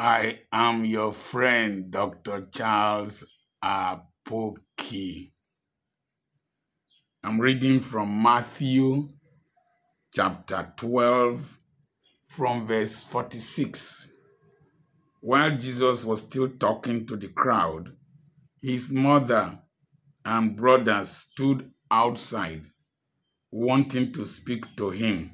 I am your friend, Dr. Charles Apoki. I'm reading from Matthew chapter 12 from verse 46. While Jesus was still talking to the crowd, his mother and brothers stood outside wanting to speak to him.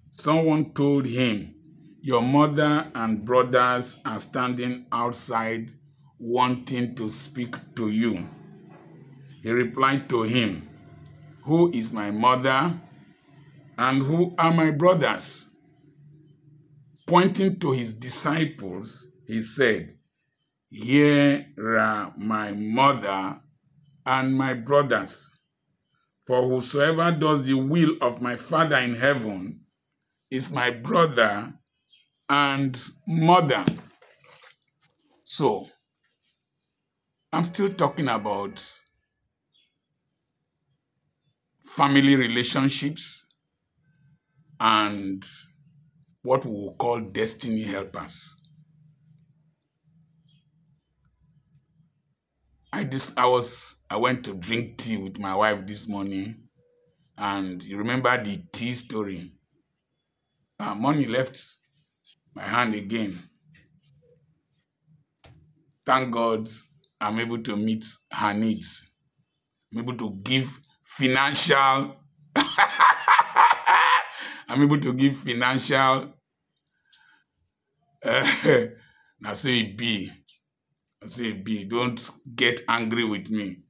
Someone told him, "Your mother and brothers are standing outside wanting to speak to you." He replied to him, "Who is my mother and who are my brothers?" Pointing to his disciples, he said, "Here are my mother and my brothers. For whosoever does the will of my Father in heaven is my brother and mother." So, I'm still talking about family relationships and what we will call destiny helpers. I went to drink tea with my wife this morning, and you remember the tea story. Money left my hand again. Thank God I'm able to meet her needs. I'm able to give financial I'm able to give financial now say B. I say B, don't get angry with me.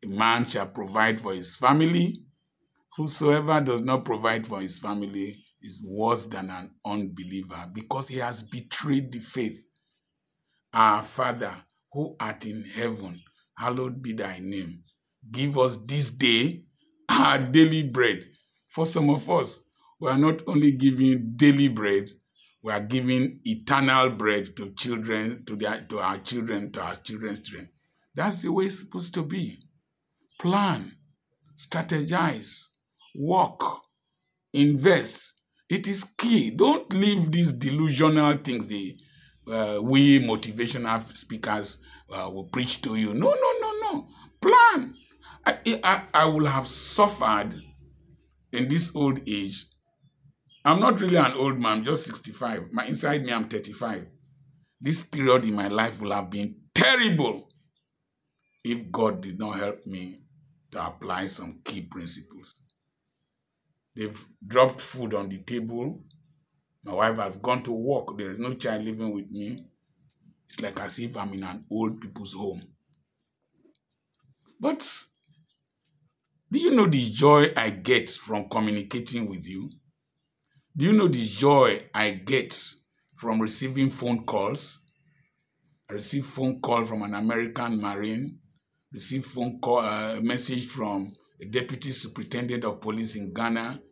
A man shall provide for his family. Whosoever does not provide for his family is worse than an unbeliever, because he has betrayed the faith. Our Father, who art in heaven, hallowed be thy name. Give us this day our daily bread. For some of us, we are not only giving daily bread, we are giving eternal bread to children, to our children's children. That's the way it's supposed to be. Plan, strategize, work, invest. It is key. Don't leave these delusional things we motivational speakers will preach to you. No. Plan. I will have suffered in this old age. I'm not really an old man, I'm just 65. Inside me, I'm 35. This period in my life will have been terrible if God did not help me to apply some key principles. They've dropped food on the table. My wife has gone to work. There is no child living with me. It's like as if I'm in an old people's home. But do you know the joy I get from communicating with you? Do you know the joy I get from receiving phone calls? I received phone call from an American Marine, received phone call, message from a deputy superintendent of police in Ghana,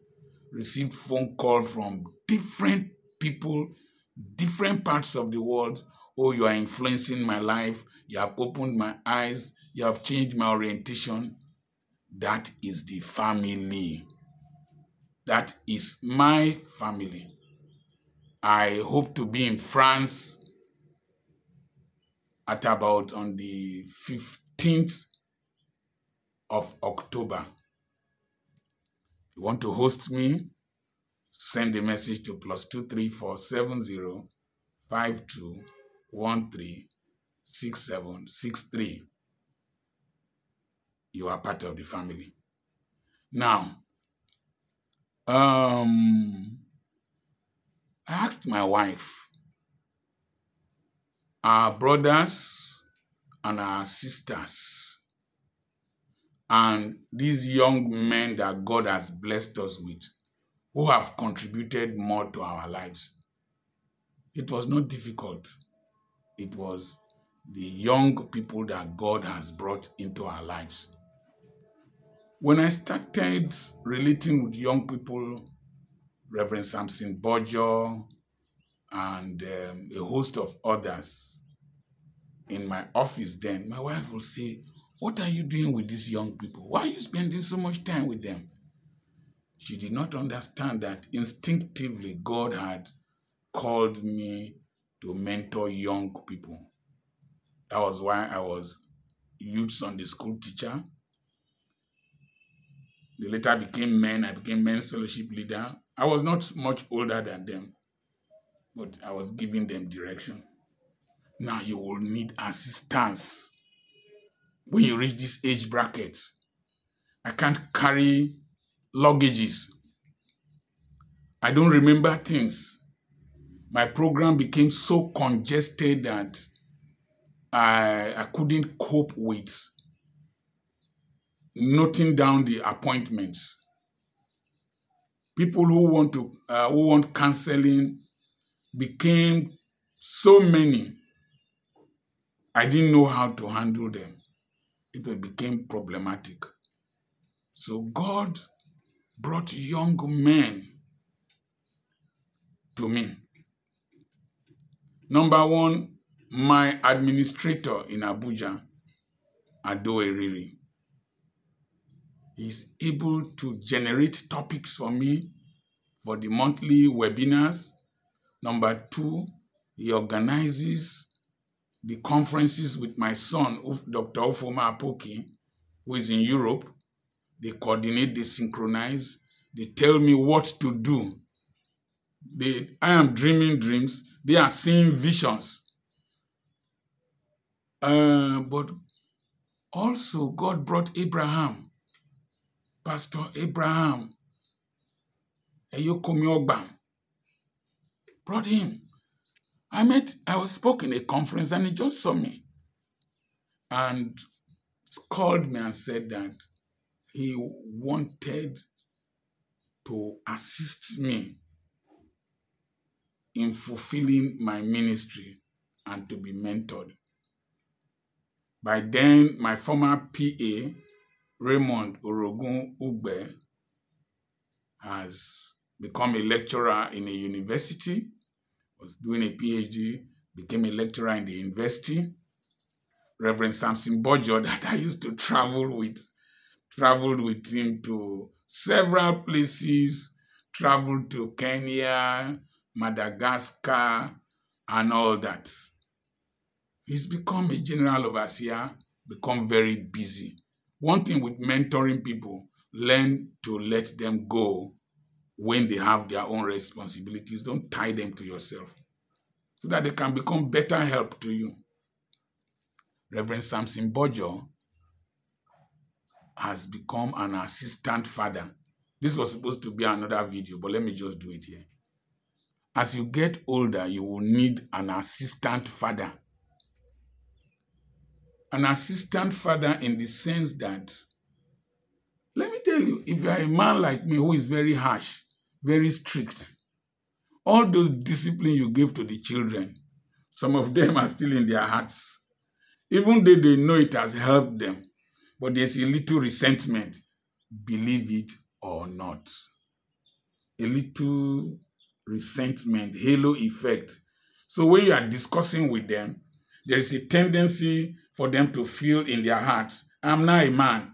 received phone call from different people, different parts of the world. "Oh, you are influencing my life. You have opened my eyes. You have changed my orientation." That is the family. That is my family. I hope to be in France at about on the 15th of October. If you want to host me, send a message to +23470 5213 6763. You are part of the family. Now, I asked my wife, our brothers and our sisters, and these young men that God has blessed us with, who have contributed more to our lives. It was not difficult. It was the young people that God has brought into our lives. When I started relating with young people, Reverend Samson Bojo and a host of others in my office then, my wife will say, "What are you doing with these young people? Why are you spending so much time with them?" She did not understand that instinctively God had called me to mentor young people. That was why I was youth Sunday school teacher. They later became men. I became men's fellowship leader. I was not much older than them, but I was giving them direction. Now you will need assistance when you reach this age bracket. I can't carry luggages. I don't remember things. My program became so congested that I couldn't cope with noting down the appointments. People who want counseling became so many. I didn't know how to handle them. It became problematic. So God brought young men to me. Number one, my administrator in Abuja, Ado Eriri. He's able to generate topics for me for the monthly webinars. Number two, he organizes the conferences with my son, Dr. Ofoma Apoki, who is in Europe. They coordinate, they synchronize, they tell me what to do. I am dreaming dreams, they are seeing visions. But also God brought Abraham, Pastor Abraham, Eyokomiogba, brought him. I spoke in a conference and he just saw me and called me and said that he wanted to assist me in fulfilling my ministry and to be mentored. By then, my former PA, Raymond Orogun Ugbe, has become a lecturer in a university, was doing a PhD, became a lecturer in the university. Reverend Samson Bojo, that I used to traveled with him to several places, traveled to Kenya, Madagascar, and all that. He's become a general overseer, become very busy. One thing with mentoring people, learn to let them go when they have their own responsibilities. Don't tie them to yourself so that they can become better help to you. Reverend Samson Bojo has become an assistant father. This was supposed to be another video, but let me just do it here. As you get older, you will need an assistant father. An assistant father in the sense that, let me tell you, if you are a man like me who is very harsh, very strict, all those discipline you gave to the children, some of them are still in their hearts. Even though they know it has helped them, but there's a little resentment, believe it or not. A little resentment, halo effect. So when you are discussing with them, there is a tendency for them to feel in their hearts, I'm not a man.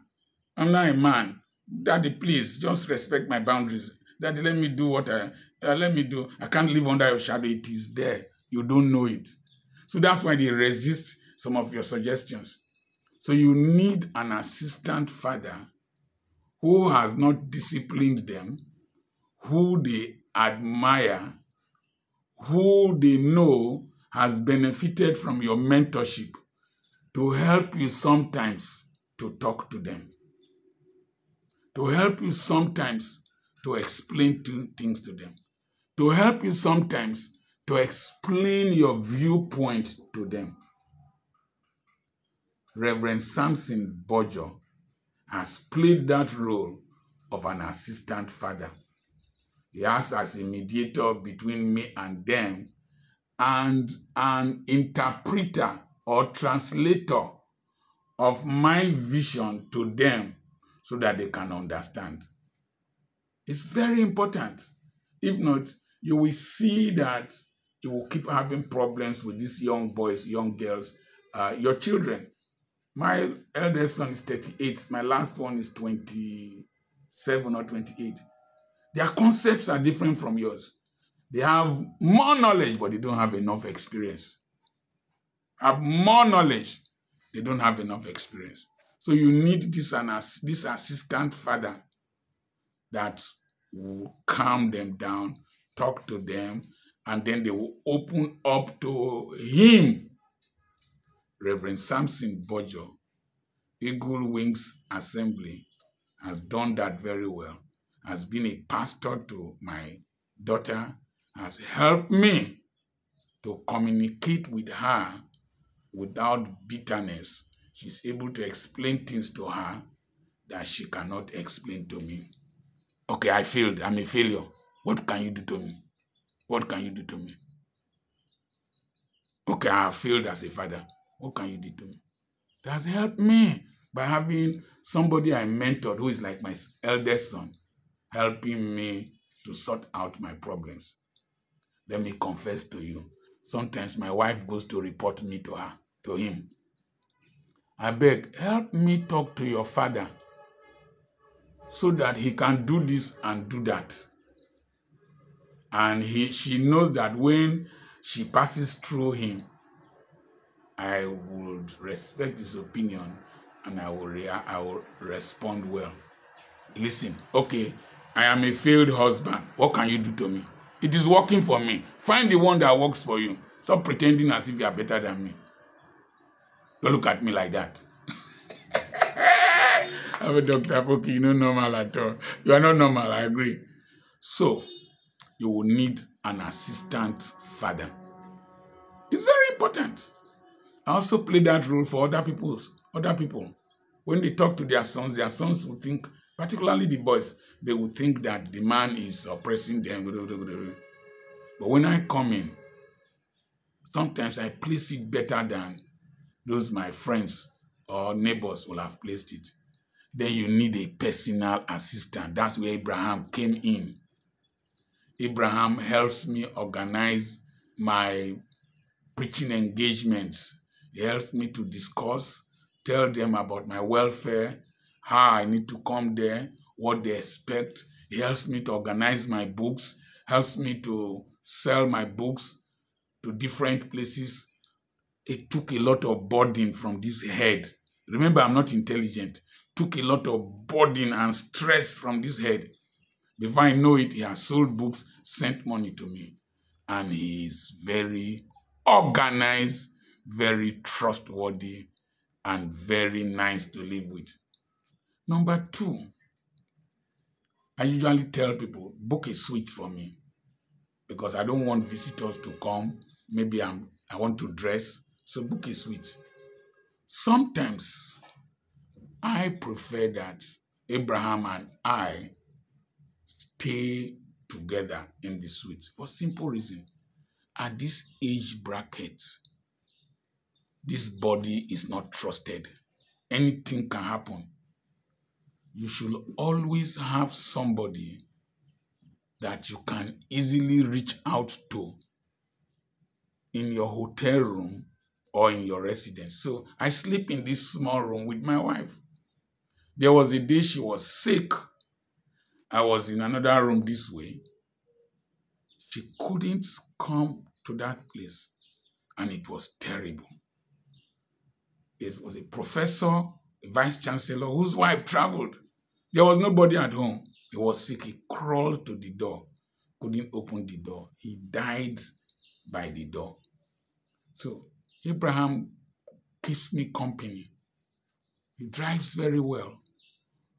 I'm not a man. Daddy, please, just respect my boundaries. Daddy, let me do what I can't live under your shadow. It is there. You don't know it. So that's why they resist some of your suggestions. So you need an assistant father who has not disciplined them, who they admire, who they know has benefited from your mentorship, to help you sometimes to talk to them, to help you sometimes to explain things to them, to help you sometimes to explain your viewpoint to them. Reverend Samson Bojo has played that role of an assistant father. He acts as a mediator between me and them and an interpreter or translator of my vision to them so that they can understand. It's very important. If not, you will see that you will keep having problems with these young boys, young girls, your children. My eldest son is 38. My last one is 27 or 28. Their concepts are different from yours. They have more knowledge, but they don't have enough experience. Have more knowledge, they don't have enough experience. So you need this assistant father that will calm them down, talk to them, and then they will open up to him. Reverend Samson Bojo, Eagle Wings Assembly, has done that very well, has been a pastor to my daughter, has helped me to communicate with her without bitterness. She's able to explain things to her that she cannot explain to me. Okay, I failed. I'm a failure. What can you do to me? What can you do to me? Okay, I have failed as a father. What can you do to me? That has helped me by having somebody I mentored who is like my eldest son, helping me to sort out my problems. Let me confess to you. Sometimes my wife goes to report me to him. I beg, help me talk to your father so that he can do this and do that. And she knows that when she passes through him, I would respect his opinion and I will respond well. Listen, okay, I am a failed husband. What can you do to me? It is working for me. Find the one that works for you. Stop pretending as if you are better than me. Don't look at me like that. I'm a Dr. Apoki, you're not normal at all. You are not normal, I agree. So, you will need an assistant father. It's very important. I also play that role for other people. When they talk to their sons will think, particularly the boys, they will think that the man is oppressing them. But when I come in, sometimes I place it better than those my friends or neighbors will have placed it. Then you need a personal assistant. That's where Abraham came in. Abraham helps me organize my preaching engagements. He helps me to discuss, tell them about my welfare, how I need to come there, what they expect. He helps me to organize my books, helps me to sell my books to different places. It took a lot of burden from this head. Remember, I'm not intelligent. Took a lot of burden and stress from this head. Before I know it, he has sold books, sent money to me. And he is very organized, very trustworthy, and very nice to live with. Number 2, I usually tell people, book a suite for me because I don't want visitors to come. Maybe I want to dress, so book a suite. Sometimes I prefer that Abraham and I stay together in the suite for simple reason. At this age bracket, this body is not trusted. Anything can happen. You should always have somebody that you can easily reach out to in your hotel room or in your residence. So I sleep in this small room with my wife. There was a day she was sick. I was in another room this way. She couldn't come to that place, and it was terrible. It was a professor, a vice chancellor, whose wife traveled. There was nobody at home. He was sick. He crawled to the door, couldn't open the door. He died by the door. So Abraham keeps me company. He drives very well.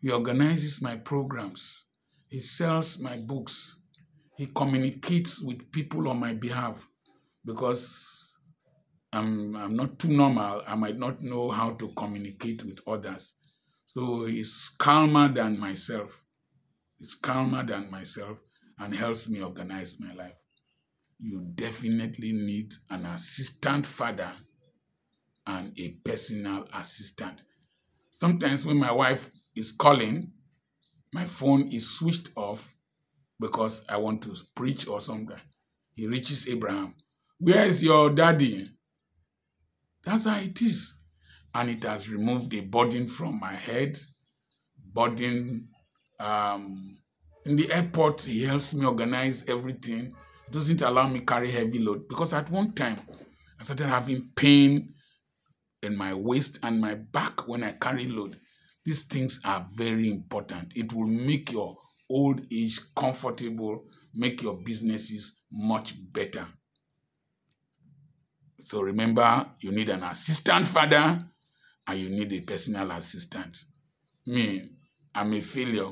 He organizes my programs. He sells my books. He communicates with people on my behalf because I'm not too normal. I might not know how to communicate with others. So he's calmer than myself. He's calmer than myself and helps me organize my life. You definitely need an assistant father and a personal assistant. Sometimes when my wife is calling, my phone is switched off because I want to preach or something. He reaches Abraham. Where is your daddy? That's how it is. And it has removed a burden from my head. Burden. In the airport, he helps me organize everything. It doesn't allow me carry heavy load, because at one time, I started having pain in my waist and my back when I carry load. These things are very important. It will make your old age comfortable, make your businesses much better. So remember, you need an assistant father and you need a personal assistant. Me, I'm a failure.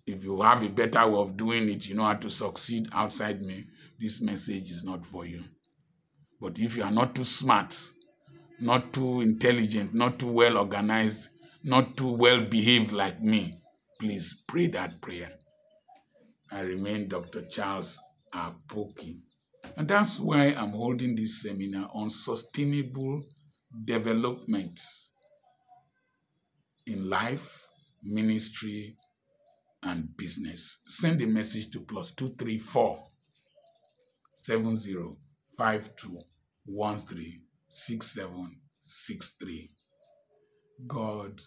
If you have a better way of doing it, you know how to succeed outside me, this message is not for you. But if you are not too smart, not too intelligent, not too well organized, not too well behaved like me, please pray that prayer. I remain Dr. Charles Apoki. And that's why I'm holding this seminar on sustainable development in life, ministry, and business. Send a message to +234 7052 136763. God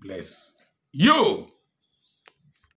bless you.